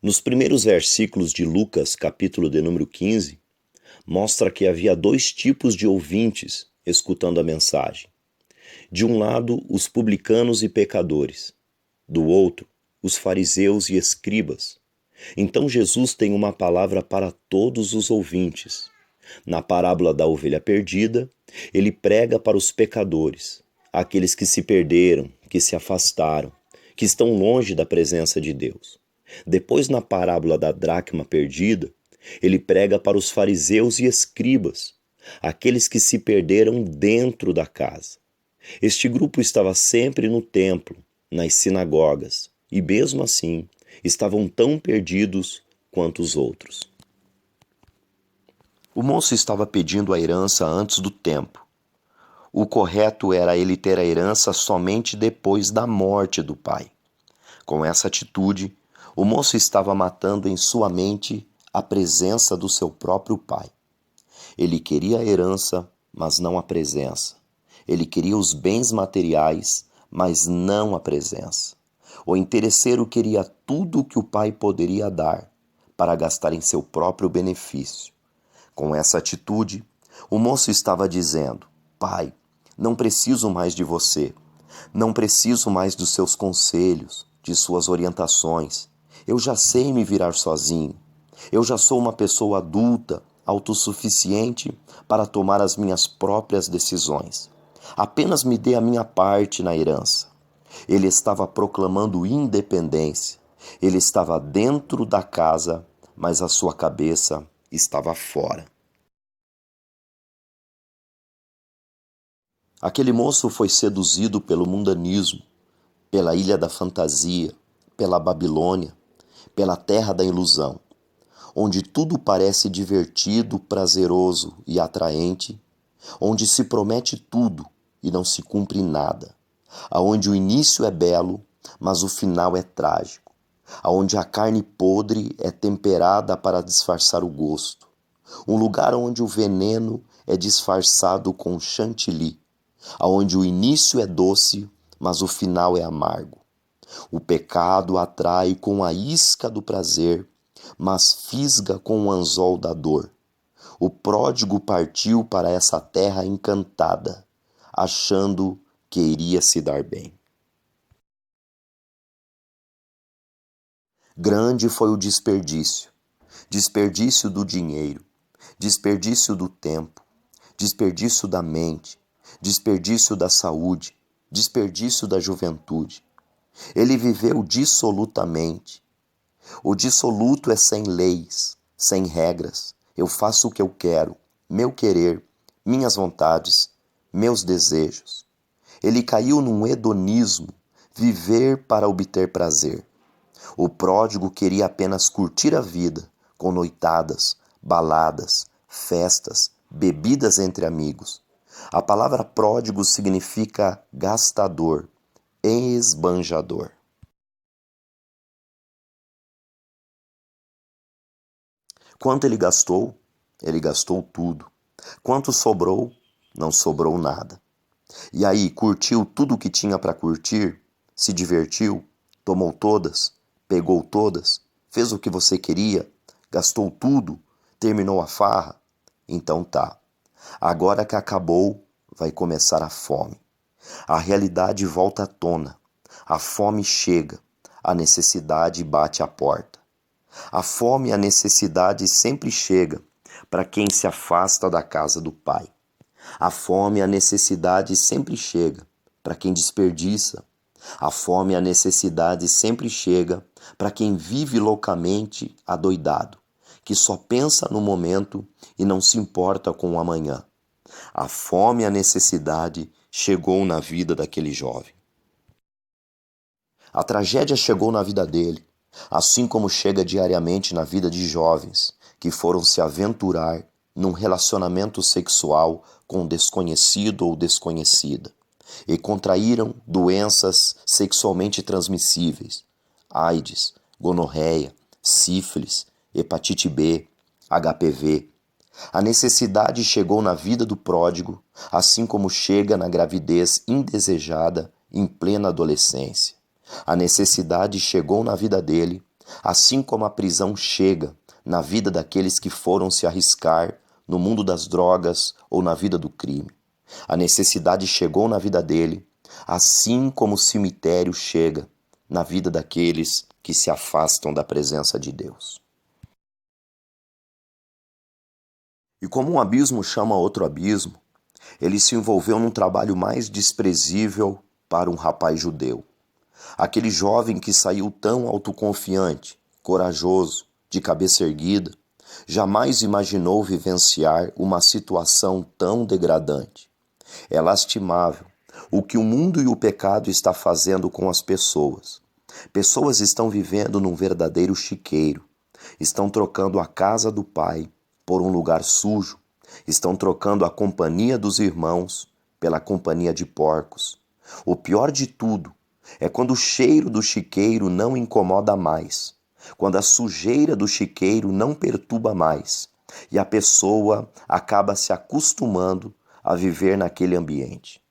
Nos primeiros versículos de Lucas, capítulo de número 15, mostra que havia dois tipos de ouvintes escutando a mensagem. De um lado, os publicanos e pecadores. Do outro, os fariseus e escribas. Então Jesus tem uma palavra para todos os ouvintes. Na parábola da ovelha perdida, ele prega para os pecadores, aqueles que se perderam, que se afastaram, que estão longe da presença de Deus. Depois, na parábola da dracma perdida, ele prega para os fariseus e escribas, aqueles que se perderam dentro da casa. Este grupo estava sempre no templo, nas sinagogas, e mesmo assim estavam tão perdidos quanto os outros. O moço estava pedindo a herança antes do tempo. O correto era ele ter a herança somente depois da morte do pai. Com essa atitude, o moço estava matando em sua mente a presença do seu próprio pai. Ele queria a herança, mas não a presença. Ele queria os bens materiais, mas não a presença. O interesseiro queria tudo o que o pai poderia dar para gastar em seu próprio benefício. Com essa atitude, o moço estava dizendo: Pai, não preciso mais de você. Não preciso mais dos seus conselhos, de suas orientações. Eu já sei me virar sozinho. Eu já sou uma pessoa adulta, autossuficiente para tomar as minhas próprias decisões. Apenas me dê a minha parte na herança. Ele estava proclamando independência. Ele estava dentro da casa, mas a sua cabeça estava fora. Aquele moço foi seduzido pelo mundanismo, pela ilha da fantasia, pela Babilônia, pela terra da ilusão, onde tudo parece divertido, prazeroso e atraente, onde se promete tudo e não se cumpre nada, aonde o início é belo, mas o final é trágico, aonde a carne podre é temperada para disfarçar o gosto, um lugar onde o veneno é disfarçado com chantilly, aonde o início é doce, mas o final é amargo. O pecado atrai com a isca do prazer, mas fisga com o anzol da dor. O pródigo partiu para essa terra encantada, achando que iria se dar bem. Grande foi o desperdício. Desperdício do dinheiro, desperdício do tempo, desperdício da mente, desperdício da saúde, desperdício da juventude. Ele viveu dissolutamente. O dissoluto é sem leis, sem regras. Eu faço o que eu quero, meu querer, minhas vontades, meus desejos. Ele caiu num hedonismo, viver para obter prazer. O pródigo queria apenas curtir a vida, com noitadas, baladas, festas, bebidas entre amigos. A palavra pródigo significa gastador, esbanjador. Quanto ele gastou? Ele gastou tudo. Quanto sobrou? Não sobrou nada. E aí, curtiu tudo o que tinha para curtir? Se divertiu? Tomou todas? Pegou todas? Fez o que você queria? Gastou tudo? Terminou a farra? Então tá. Agora que acabou, vai começar a fome. A realidade volta à tona. A fome chega. A necessidade bate à porta. A fome e a necessidade sempre chega para quem se afasta da casa do Pai. A fome e a necessidade sempre chega para quem desperdiça. A fome e a necessidade sempre chega para quem vive loucamente adoidado, que só pensa no momento e não se importa com o amanhã. A fome e a necessidade chegou na vida daquele jovem. A tragédia chegou na vida dele, assim como chega diariamente na vida de jovens que foram se aventurar num relacionamento sexual com um desconhecido ou desconhecida e contraíram doenças sexualmente transmissíveis, AIDS, gonorreia, sífilis, hepatite B, HPV. A necessidade chegou na vida do pródigo, assim como chega na gravidez indesejada em plena adolescência. A necessidade chegou na vida dele, Assim como a prisão chega na vida daqueles que foram se arriscar no mundo das drogas ou na vida do crime. A necessidade chegou na vida dele, assim como o cemitério chega na vida daqueles que se afastam da presença de Deus. E como um abismo chama outro abismo, ele se envolveu num trabalho mais desprezível para um rapaz judeu. Aquele jovem que saiu tão autoconfiante, corajoso, de cabeça erguida, jamais imaginou vivenciar uma situação tão degradante. É lastimável o que o mundo e o pecado está fazendo com as pessoas. Pessoas estão vivendo num verdadeiro chiqueiro. Estão trocando a casa do pai por um lugar sujo. Estão trocando a companhia dos irmãos pela companhia de porcos. O pior de tudo é quando o cheiro do chiqueiro não incomoda mais, quando a sujeira do chiqueiro não perturba mais, e a pessoa acaba se acostumando a viver naquele ambiente.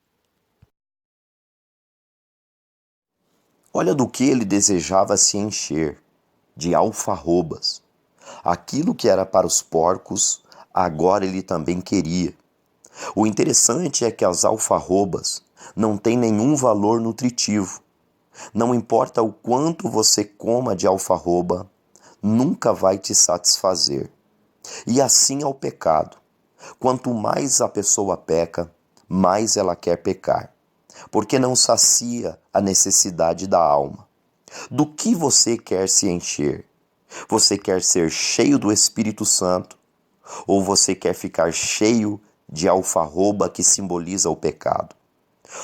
Olha do que ele desejava se encher, de alfarrobas. Aquilo que era para os porcos, agora ele também queria. O interessante é que as alfarrobas não têm nenhum valor nutritivo. Não importa o quanto você coma de alfarroba, nunca vai te satisfazer. E assim é o pecado. Quanto mais a pessoa peca, mais ela quer pecar, porque não sacia a necessidade da alma. Do que você quer se encher? Você quer ser cheio do Espírito Santo ou você quer ficar cheio de alfarroba que simboliza o pecado?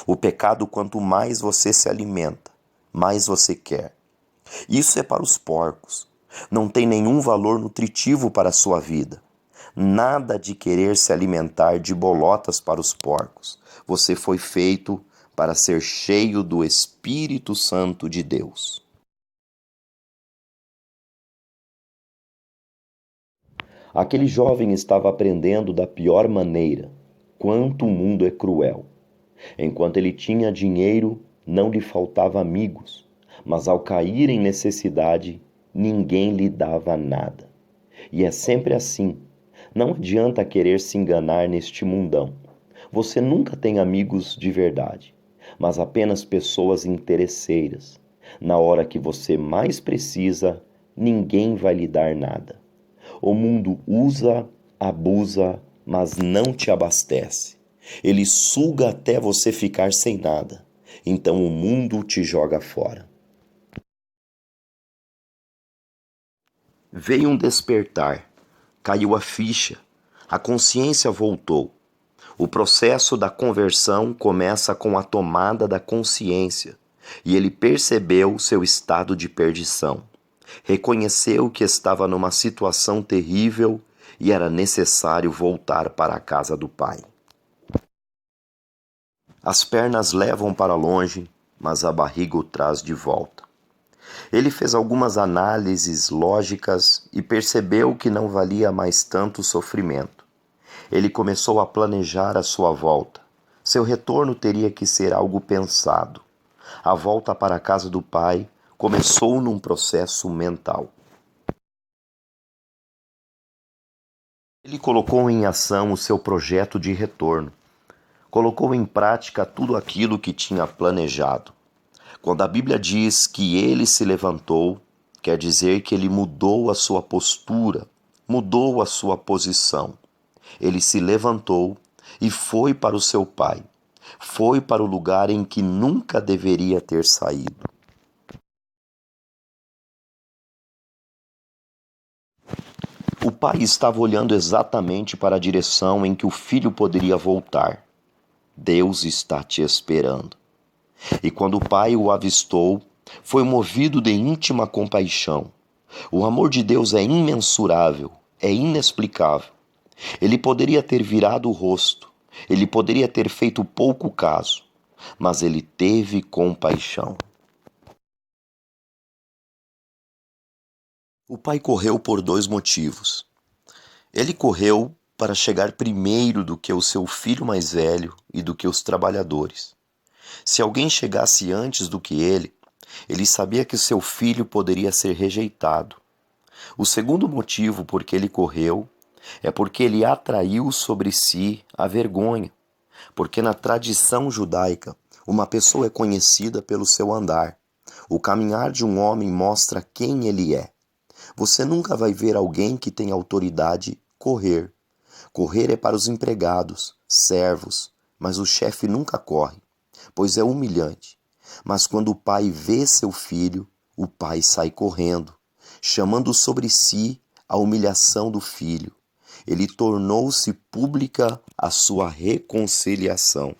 O pecado, quanto mais você se alimenta, mais você quer. Isso é para os porcos. Não tem nenhum valor nutritivo para a sua vida. Nada de querer se alimentar de bolotas para os porcos. Você foi feito para ser cheio do Espírito Santo de Deus. Aquele jovem estava aprendendo da pior maneira quanto o mundo é cruel. Enquanto ele tinha dinheiro, não lhe faltava amigos, mas ao cair em necessidade, ninguém lhe dava nada. E é sempre assim. Não adianta querer se enganar neste mundão. Você nunca tem amigos de verdade, mas apenas pessoas interesseiras. Na hora que você mais precisa, ninguém vai lhe dar nada. O mundo usa, abusa, mas não te abastece. Ele suga até você ficar sem nada. Então o mundo te joga fora. Veio um despertar, caiu a ficha, a consciência voltou. O processo da conversão começa com a tomada da consciência, e ele percebeu seu estado de perdição. Reconheceu que estava numa situação terrível e era necessário voltar para a casa do Pai. As pernas levam para longe, mas a barriga o traz de volta. Ele fez algumas análises lógicas e percebeu que não valia mais tanto sofrimento. Ele começou a planejar a sua volta. Seu retorno teria que ser algo pensado. A volta para a casa do pai começou num processo mental. Ele colocou em ação o seu projeto de retorno. Colocou em prática tudo aquilo que tinha planejado. Quando a Bíblia diz que ele se levantou, quer dizer que ele mudou a sua postura, mudou a sua posição. Ele se levantou e foi para o seu pai. Foi para o lugar em que nunca deveria ter saído. O pai estava olhando exatamente para a direção em que o filho poderia voltar. Deus está te esperando. E quando o pai o avistou, foi movido de íntima compaixão. O amor de Deus é imensurável, é inexplicável. Ele poderia ter virado o rosto, ele poderia ter feito pouco caso, mas ele teve compaixão. O pai correu por 2 motivos. Ele correu para chegar primeiro do que o seu filho mais velho e do que os trabalhadores. Se alguém chegasse antes do que ele, Ele sabia que seu filho poderia ser rejeitado. O segundo motivo por que ele correu é porque ele atraiu sobre si a vergonha. Porque na tradição judaica, uma pessoa é conhecida pelo seu andar. O caminhar de um homem mostra quem ele é. Você nunca vai ver alguém que tem autoridade correr. Correr é para os empregados, servos, mas o chefe nunca corre, pois é humilhante. Mas quando o pai vê seu filho, o pai sai correndo, chamando sobre si a humilhação do filho. Ele tornou-se pública a sua reconciliação.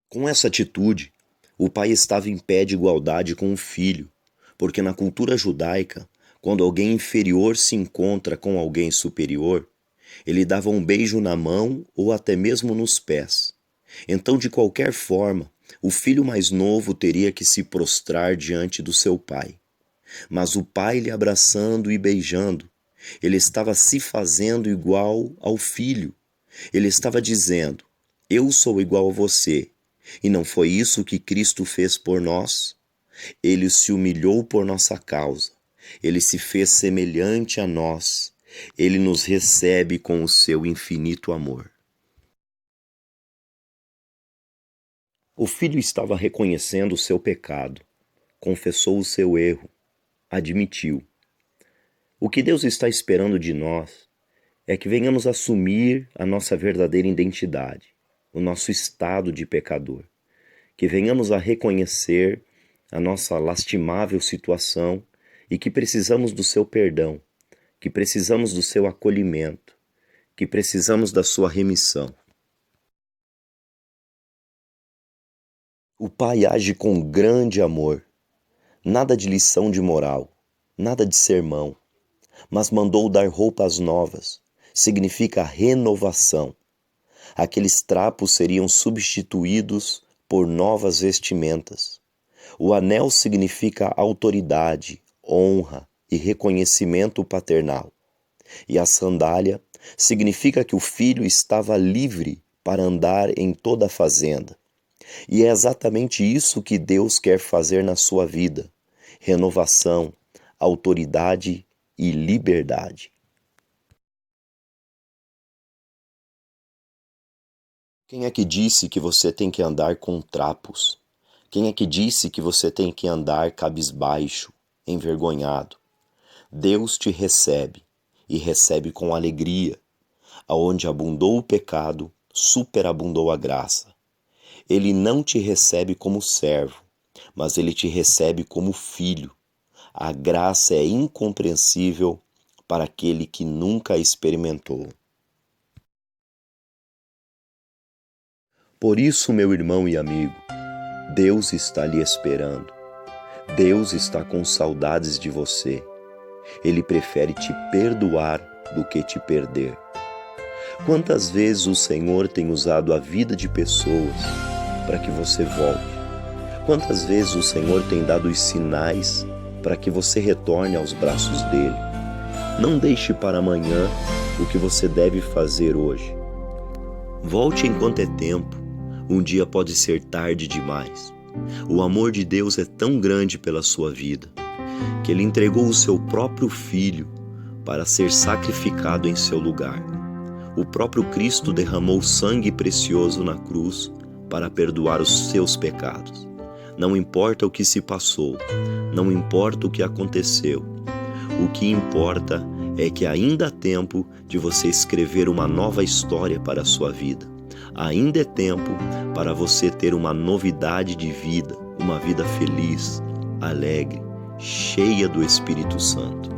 Com essa atitude, o pai estava em pé de igualdade com o filho, porque na cultura judaica, quando alguém inferior se encontra com alguém superior, ele dava um beijo na mão ou até mesmo nos pés. Então, de qualquer forma, o filho mais novo teria que se prostrar diante do seu pai. Mas o pai lhe abraçando e beijando, ele estava se fazendo igual ao filho. Ele estava dizendo: eu sou igual a você. E não foi isso que Cristo fez por nós? Ele se humilhou por nossa causa. Ele se fez semelhante a nós. Ele nos recebe com o seu infinito amor. O filho estava reconhecendo o seu pecado, confessou o seu erro, admitiu. O que Deus está esperando de nós é que venhamos assumir a nossa verdadeira identidade, o nosso estado de pecador, que venhamos a reconhecer a nossa lastimável situação e que precisamos do seu perdão, que precisamos do seu acolhimento, que precisamos da sua remissão. O pai age com grande amor, nada de lição de moral, nada de sermão, mas mandou dar roupas novas, significa renovação. Aqueles trapos seriam substituídos por novas vestimentas. O anel significa autoridade, honra e reconhecimento paternal. E a sandália significa que o filho estava livre para andar em toda a fazenda. E é exatamente isso que Deus quer fazer na sua vida: renovação, autoridade e liberdade. Quem é que disse que você tem que andar com trapos? Quem é que disse que você tem que andar cabisbaixo, envergonhado? Deus te recebe, e recebe com alegria. Aonde abundou o pecado, superabundou a graça. Ele não te recebe como servo, mas ele te recebe como filho. A graça é incompreensível para aquele que nunca a experimentou. Por isso, meu irmão e amigo, Deus está lhe esperando. Deus está com saudades de você. Ele prefere te perdoar do que te perder. Quantas vezes o Senhor tem usado a vida de pessoas para que você volte? Quantas vezes o Senhor tem dado os sinais para que você retorne aos braços dele? Não deixe para amanhã o que você deve fazer hoje. Volte enquanto é tempo. Um dia pode ser tarde demais. O amor de Deus é tão grande pela sua vida que Ele entregou o seu próprio Filho para ser sacrificado em seu lugar. O próprio Cristo derramou sangue precioso na cruz para perdoar os seus pecados. Não importa o que se passou, não importa o que aconteceu. O que importa é que ainda há tempo de você escrever uma nova história para a sua vida. Ainda é tempo para você ter uma novidade de vida, uma vida feliz, alegre, cheia do Espírito Santo.